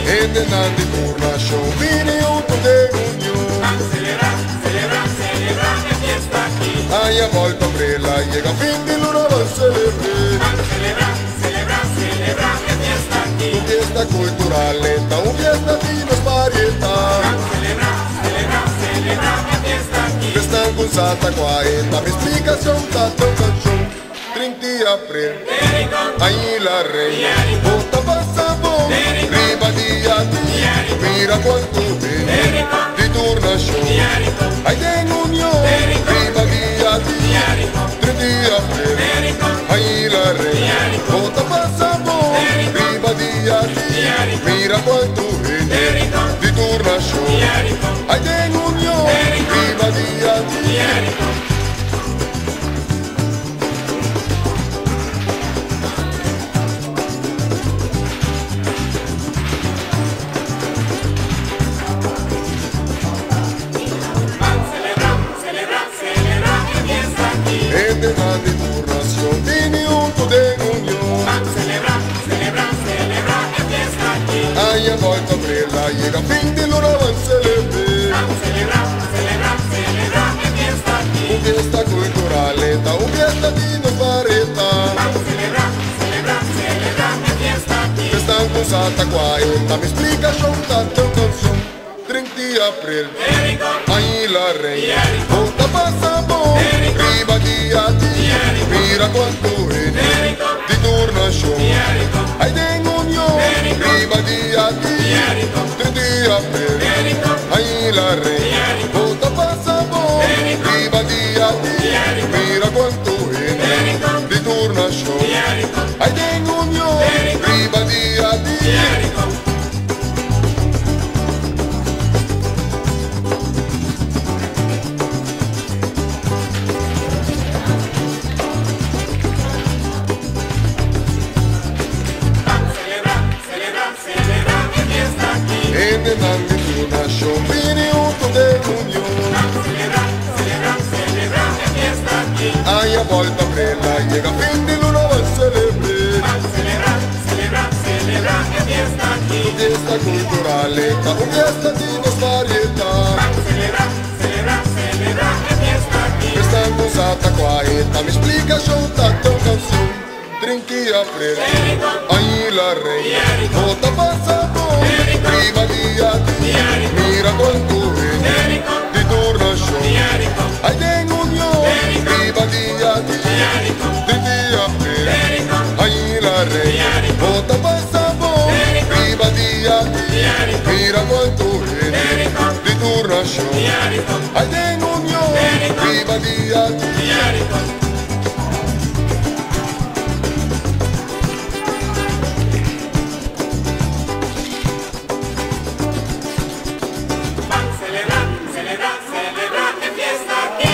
En de nandi turna show, vini un de unión. Hay a volta prela, llega fin de luna, va a celebrar. Un fiesta cultural lenta, un fiesta di nos varietà. Questa inconsata quaeta, mi explicación, tanto canción. 30 de abril, ahí la reina, bota passa bon, prima di abril, mira quanto bene, di turna show, hai den unione, prima di abril, 30 de abril, ahí la reina, bota passa bon, prima di abril, mira quanto bene, di turna show, hai den unione, prima di abril. De nandi turnación, vini unto de unión. Celebra, fiesta aquí. Hay a volta prela, llega fin de luna, van celebrar. Celebra, fiesta aquí. Un fiesta cultural lenta, un fiesta di nos varietà. Celebra, fiesta aquí. Questa inconsata quaeta, mi explica show, tanto canción. 30 de abril, ahí la reina, bota passa bon, prima di abril, mira quanto bene, di turna show, hai den unione, prima di abril, 30 de abril, ahí la reina, bota passa bon, prima di abril, mira quanto bene, di turna show, hai den unione, prima di abril. En de nandi turna show, vini unto de unión. Celebra, fiesta aquí. Hay a volta prela, llega fin de luna, va a celebrar. Celebra, fiesta aquí. Un fiesta cultural lenta, un fiesta di nos varietà. Celebra, fiesta aquí. Questa inconsata quaeta, mi explica show, tanto canción. 30 de abril, ahí la reina, bota passa bon, prima di abril, mira quanto bene, di turna show, hai den unione, prima di abril, 30 de abril, ahí la reina, bota passa bon, prima di abril, mira quanto bene, di turna show, hai den unione, prima di abril. Celebra, fiesta aquí.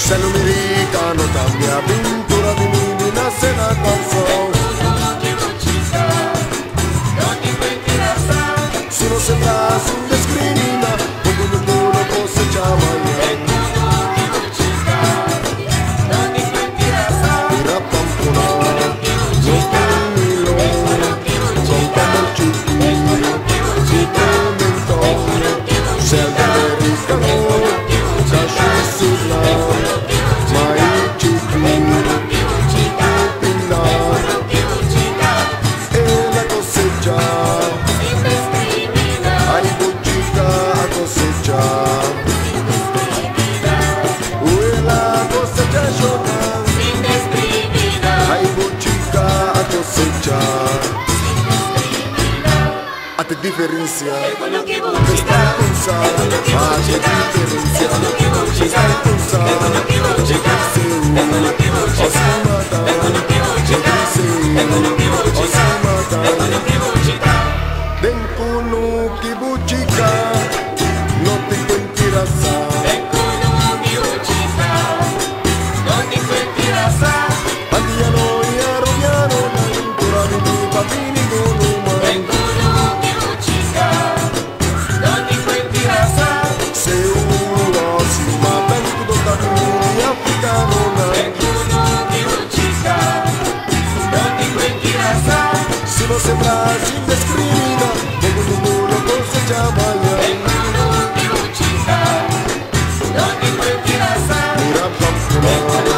Se l'americano cambia pintura di mini nace na canzone. Si no sembra sin descrina, poco no duro cosecha mañana. Mira pampona, no camilo, contando el chiquillo, si tremendo, se l'americano, cachusula. A differenza questa cosa, a differenza questa cosa, Denkuno kibuchika, no te cuentirás. Andiano y arroñano, natura mi papini gonuma. Si no sembra sin descrina, poco no cosecha mañana. Mira pampona,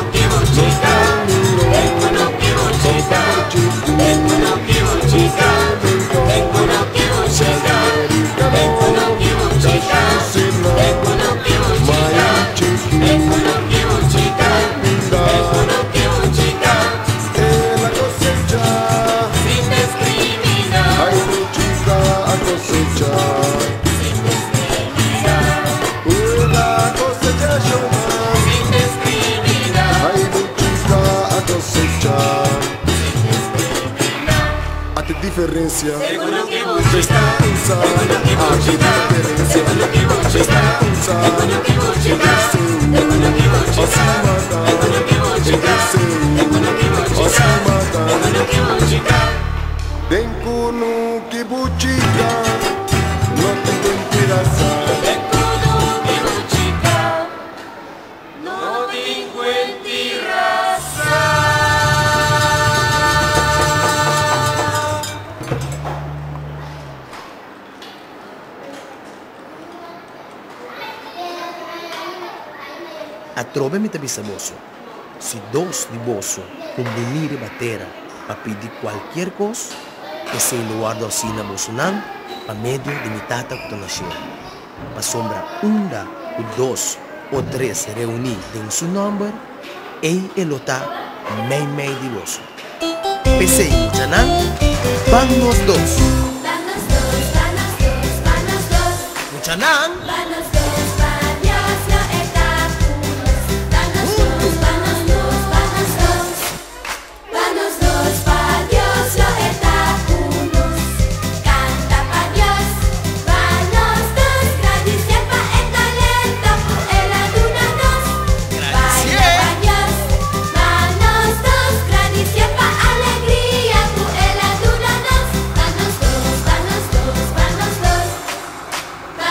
differencia questa cosa, a differencia questa cosa, Denkuno kibuchika, no te cuentirás. Trove-me bisavoso. Se dos de vosso combinir e bater a pedir qualquer coisa, que se guarda assim na vosso nome, a médio de mitata que nasceu. Para sombra da, o dois ou três reunir em seu número, e elota meio de vosso. Pensei, Janã, vamos dois. Janã.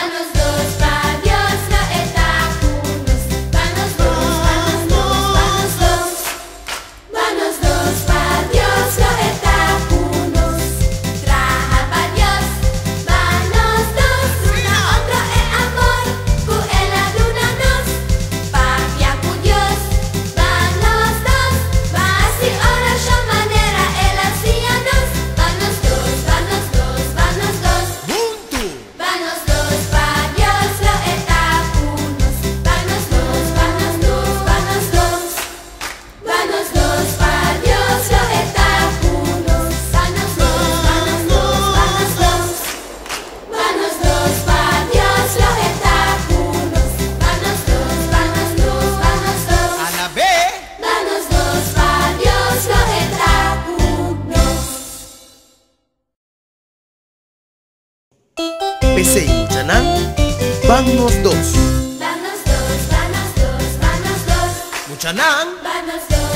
Vanos dos, pa' empecé mucha nan, vannos dos. Vanos dos, vanos dos, vanos dos. Mucha nan, Vanos dos.